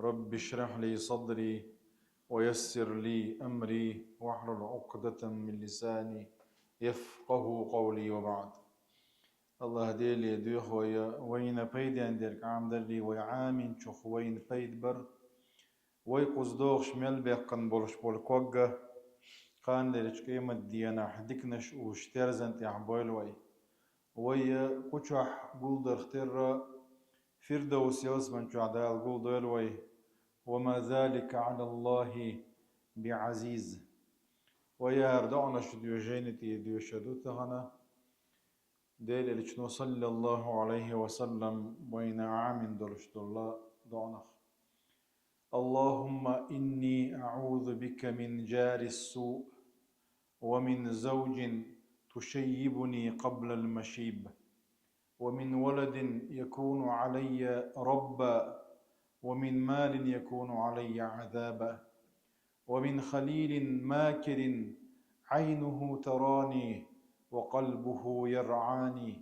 رب اشرح لي صدري ويسر لي أمري واحلل عقدة من لساني يفقه قولي وبعد. الله ديلي دوخ وين بيد عندك عام دري ويعامين شخ وين بيد بر ويقصدوخ شمال بيقن بولش بولكوغا قان لرش قيمة ديانا حدكنش وشترزنت يعبويل وي كوشح قولدر اختر فردوس يوسمن شعدال قولدر وما ذلك على الله بعزيز ويا ردعنا شديو جينتي ديو شدوتهنا ديل الاشنو صلى الله عليه وسلم بين عام درشت الله دعنخ. اللهم إني أعوذ بك من جار السوء ومن زوج تشيبني قبل المشيب ومن ولد يكون علي ربا ومن مال يكون علي عذابا ومن خليل ماكر عينه تراني وقلبه يرعاني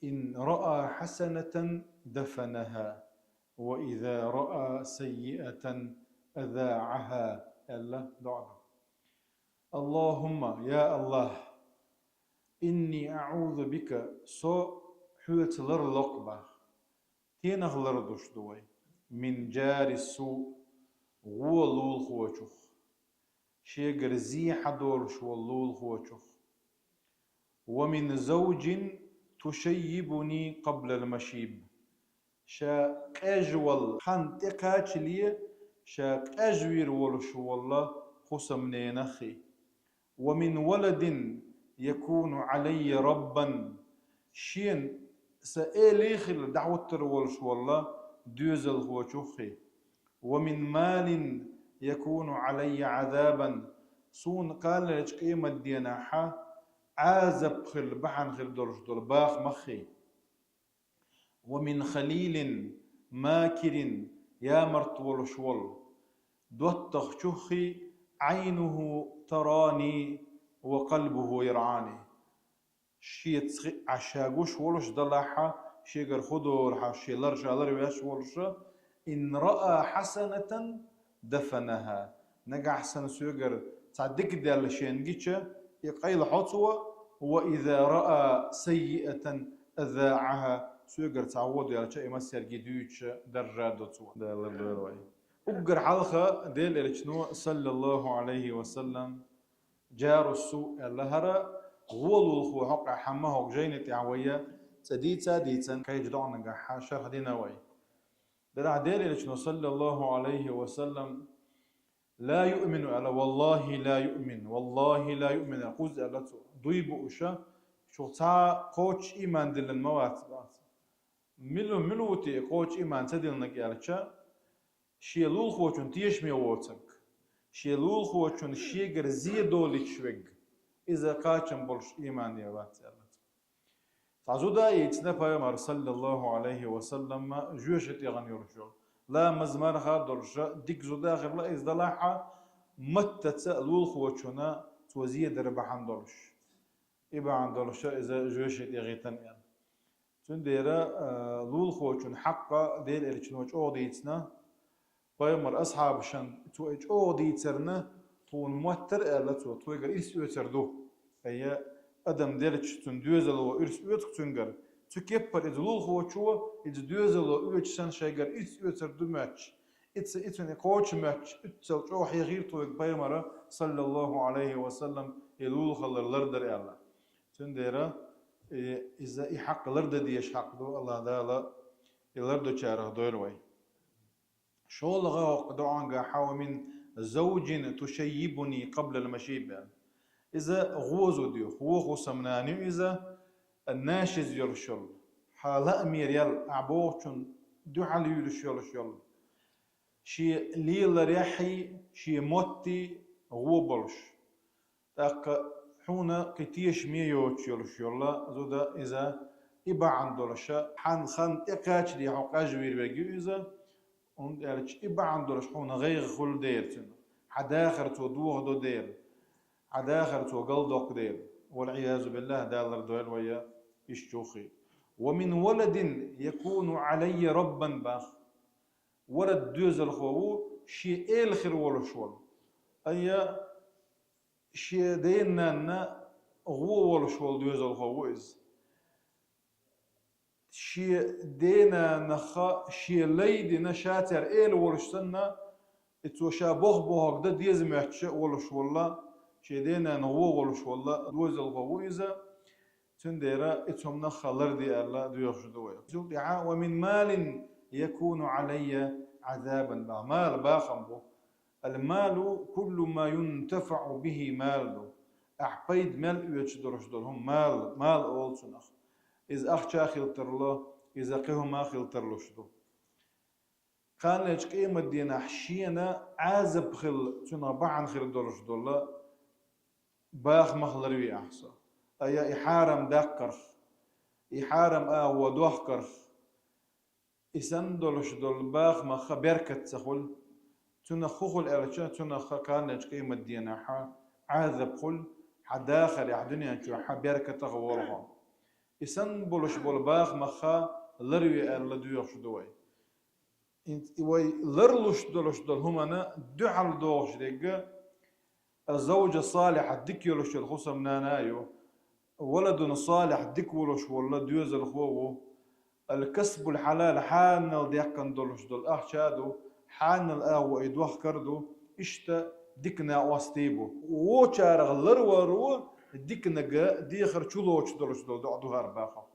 إن رأى حسنة دفنها وإذا رأى سيئة أذاعها. الله دعنا. اللهم يا الله إني أعوذ بك سو حوت لرلقبة تينغ لردوش دوي من جار السوء غولول خوشخ شيغر زيحة دورش واللول خوشخ ومن زوج تشيبني قبل المشيب شا قجول حنتقاش لي شا قجوير ولش والله خسمني نخي ومن ولد يكون علي ربا شين سأليخل دعوة ولش والله دوزل خوشخي ومن مال يكون علي عذابا سون قال لك قيمة ديناحا عازب خل بحن خل درش دول باخ مخي ومن خليل ماكر يا مرتول شول دوتخ شخي عينه تراني وقلبه يرعاني شيت عشاقوش ولش دلاحا شيقر خدور حاشي لرشا لرياش ولش إن رأى حسنة دفنها نقع حسن سيقر تصدق ديال شينجيتشا يقيل حطوة وإذا رأى سيئة أذاعها سيقر تعود يا شيء مسير جديدش درجة دال أقر حلقة ديل الشنو صلى الله عليه وسلم جار السوء اللهرة غولو الخو حق حمه جينة عوية سديتا كي جدعنا قحا شرح دينا وي درع ديل الشنو صلى الله عليه وسلم لا يؤمن على والله لا يؤمن والله لا يؤمن قوز ألتو ضيب أشا شو تا قوش إيمان دل الموات ملوتي قوش إيمان تدل نقالشا شيلول خوشون تيش ميووتك شيلول خوشون شيغر زي دولي شوق إذا قاچن بولش إيمان يوات ألتو تعزودا يتنا پیغمبر صلى الله عليه وسلم جوشت يغن يرشو لا مزمرها درجة ديك زودا غير لا إزدلاحة متى تسألول خوشونا توزيه دربحان درش إبا عن درشة إذا جوشت يغيتن يعني تنديرا لول خوشون حقا ديل إليشنوش أو ديتنا پیغمبر أصحاب شن تو إج أو ديترنا تون موتر ألتو تو يقر إس يوتردو أي أدم ديلش تندوزل وإرس يوتك تنقر تكبر إدلول خوشوا إدوزل وإرس سن شيقر إس يوتردو ماتش إتس نقوش ماتش إتسل جوح يغير تويق بيمرة صلى الله عليه وسلم يلول خلر لردر الله تنديرا إذا إحق لرد ديش حق دو الله دالا يلردو چاره دويروي شو لغا وقدوانغا حاو من زوج تشيبني قبل المشيب إذا غوزو ديو خوخو سمناني إذا الناشز يرشل حالا أمير يل أعبوشن دو حال يرشل شي ليل ريحي شي موتي غوبلش تاق حونا قتيش ميوش يرشل زودا إذا إبا عندولشا حان خان إقاش دي حقاش ويرباقيو إذا ونالش إبا عندولش حونا غير خل ديرتن حداخر تو دوغ دو دير عداخر وقلدق دير والعياذ بالله دالر دويل ويا إشتوخي ومن ولد يكون علي ربا باخ ورد دوز الخو شي الخير ولا شول أي شي دينا غو ولا شول دوز الخو إز شي دينا نخا شي ليدي نشاتر ولا شتنا اتوشا بوخ ده ديز محش ولا شولا شي دينا نغو ولا شولا دوز الخو إذا تنديرا اتهم نخلر دي الله دويخش دويا ومن مال يكون علي عذابا لا مال باخم بو المال كل ما ينتفع به مال أحبيد مال يتشدرش هم مال أولسنخ إذا أخشى خلتر له إذا قهم ما خلتر له شدو كان ليش قيمة دينا حشينا عازب خل تنا بعن خل درش دولا باخ مخلروي أحسن أي إحارم دقر إحارم ودوخكر إسان دولش دول باخ مخ بركة سخل تنا خوخل أرشا تنا خكان لجكي مدينة عاذب خل حداخل يحدني شو بركة تغولها إسان بولش بول باخ مخ لروي لدويخ دوي إنت وي لرلش دولش دول هم أنا دعل دوش دقة الزوجة الصالحة دكيولش الخصم نانايو ولد صالح ديك ولش ولا دوز الخوو الكسب الحلال حان ديكن دولش دول شادو حان الأو إدوخ كردو إشتا ديكنا واستيبو وشارغ لرورو ديكنا ديخر شلوش دولش دول دعدو هرباخا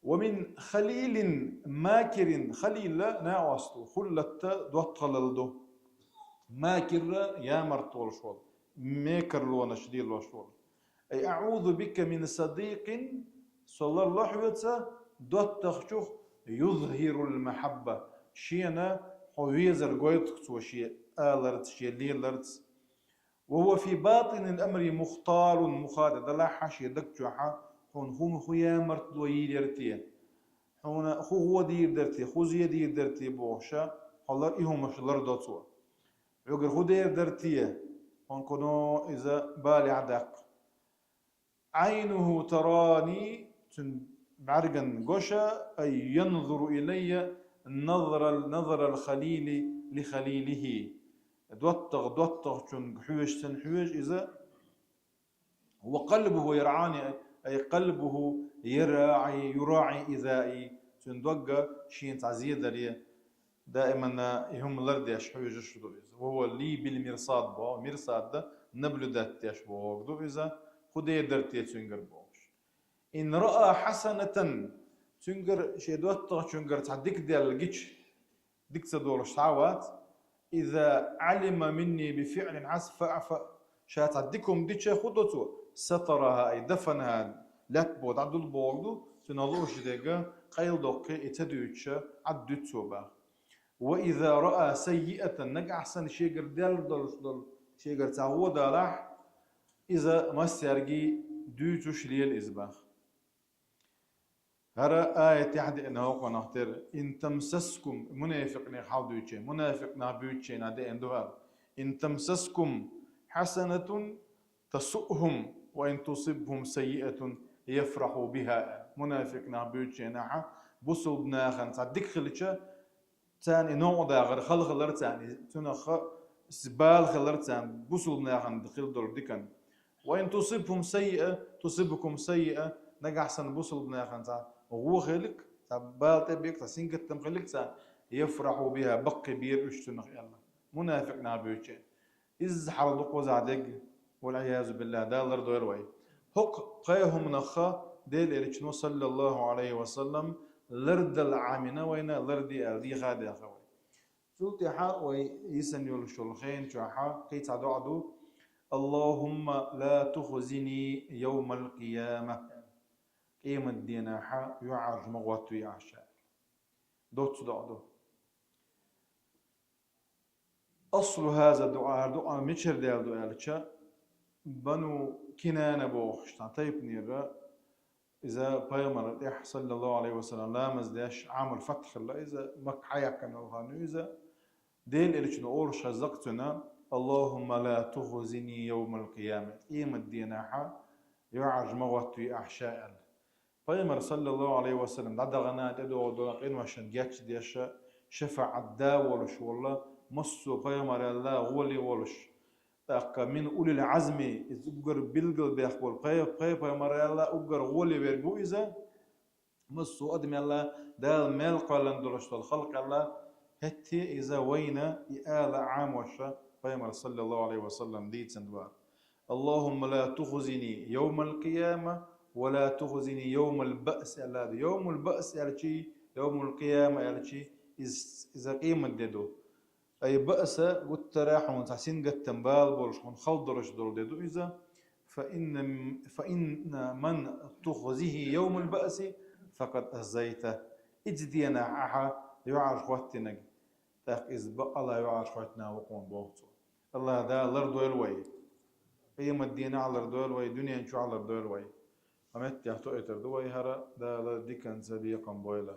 ومن خليل ماكر خليل ناوستو خلت دوت خللدو ماكر يا مرتول شول ميكر لونا شديد لو شول أي أعوذ بك من صديق صلى الله عليه وسلم دوت تخشوخ يظهر المحبة شينا حويزر قويتك وشي آلرت شي ليلرت وهو في باطن الأمر مختار مخادد لا حاشي دك جوحا هون هم خويا مرت دوي درتي هون خو هو دير درتي خو زي دير درتي بوشا حلر إيهم مشلر دوتوا يقر خو دير درتي هون كنو إذا بالي عدق عينه تراني بعرقن قشا أي ينظر إلي نظر الخليل لخليله دوتغ شن حوش تنحوش إذا وقلبه يرعاني أي قلبه يراعي إذائي شن دوقة شين تعزيد لي دائما يهم الأرض يشحوج الشدو وهو لي بالمرصاد بو مرصاد ده نبلو دات يشبو إذا خدي درتي تشنجر بوش إن رأى حسنة تشنجر شي دوتغ تشنجر تعديك ديال الجيتش ديك تدورش تعوات إذا علم مني بفعل عسف شات عديكم ديتش خدوتو سترها أي دفنها لا تبود عدو البوغدو تنالوش ديجا قيل دوكي اتدوتش عدوتو با وإذا رأى سيئة نج أحسن شيجر ديال دول شيجر تعود راح إذا ما سيرجي دوتش ليل إزباخ هرا آية تحدي إنه قناختر إن تمسسكم منافق نحاودوتش منافق نابوتش نادي إندوار إن تمسسكم حسنة تسؤهم وإن تصبهم سيئة يفرحوا بها منافق نابوتش نحا بوصل بناخن تعديك خلتش تاني نوع داغر خلر تاني تنخ سبال خلر تاني بوصل بناخن دخل دور ديكن وإن تصبكم سيئة نجح سن بوصل بناخن تاني وهو خلق تبال تبيك تسينك تمخلق تاني يفرحوا بها بقي بير اشتنخ يلا منافق نابوتش إز حرضق وزعدق والعياذ بالله دالر دويروي هق قيهم نخا ديل إليشنو صلى الله عليه وسلم لرد العامنا وينا لردي أردي غادي أخوي سلطي حا ويسن يلشلخين شوحا كي تعدو اللهم لا تخزني يوم القيامة قيم الدين حا يعرج مغواتو يعشاء دوت دعدو أصل هذا الدعاء ميشر ديال دعاء بنو كنانة بوخشتان طيب نيرا إذا بيامر صلى الله عليه وسلم لا مزداش عامل فتح الله إذا مك حياك نوغانو إذا ديل إليش نقول شزقتنا اللهم لا تخزني يوم القيامة إيم الديناحة يعرج مغوتي أحشاء بيامر صلى الله عليه وسلم دعدا غنا تدو دوقين وشن جاتش ديشا شفع الدا ولش والله مصو بيمر الله غولي ولش تاق من أولي العزم إذ أجر بلغل بيخبر بيمر الله أجر غولي بيرجو إذا مصو أدم الله دال مال قالن درشت الخلق الله هتي إذا وينا إآل عام وشا بيمر صلى الله عليه وسلم ديت سندوار اللهم لا تخزني يوم القيامة ولا تخزني يوم البأس على يوم البأس على شيء يوم القيامة على شيء إذا قيمة ددو أي بأس قلت راح ونتحسين قد تنبال بولش ونخلد رشدول ددو إذا فإن من تخزيه يوم البأس فقد أزيته إجدينا عها يعرف خواتنا تاق إذ بقى الله يعرف خواتنا وقوم بوقته الله دا لردو الوي قيمة الدين على الردو الوي دنيا نشو على الردو الوي أمت يحتو إتر دوي هرا دا لديكن سبيقا بويلا